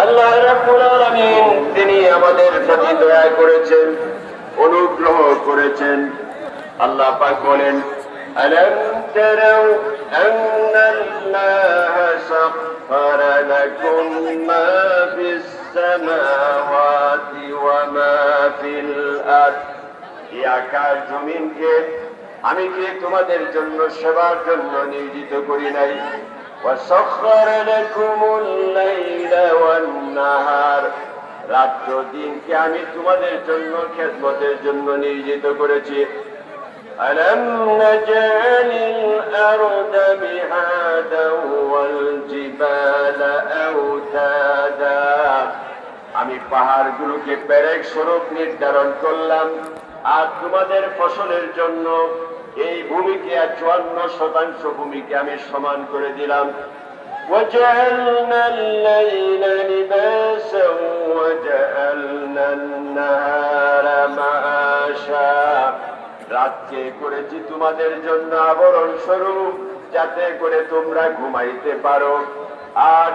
আল্লাহ রাব্বুল আলামিন তিনি আমাদের প্রতি দয়া করেছেন, অনুগ্রহ করেছেন। আল্লাহ পাক বলেন, আলাম তারাউ আন্নাল্লাহা সাখখারা লাকুম মা ফিস সামাওয়াতি ওয়া মা ফিল আরদ। এই আকাশ জমিনকে আমি কি তোমাদের জন্য সেবার জন্য নিয়োজিত করি নাই? وسخر لكم الليل والنهار, রাত্র দিনকে আমি তোমাদের জন্য খেদমতের জন্য নিয়োজিত করেছি। ألم نجعل الأرض مهادا والجبال أوتادا, আমি পাহাড়গুলোকে পেরেক স্বরূপ নির্ধারণ করলাম, আর তোমাদের ফসলের জন্য এই ভূমিকে 54% ভূমিকে আমি সমান করে দিলাম। وجعلنا الليل لباسا وجعلنا النهار معاشا, রাতকে করেছি তোমাদের জন্য আবরণ স্বরূপ, যাতে করে তোমরা ঘুমাইতে পারো। আর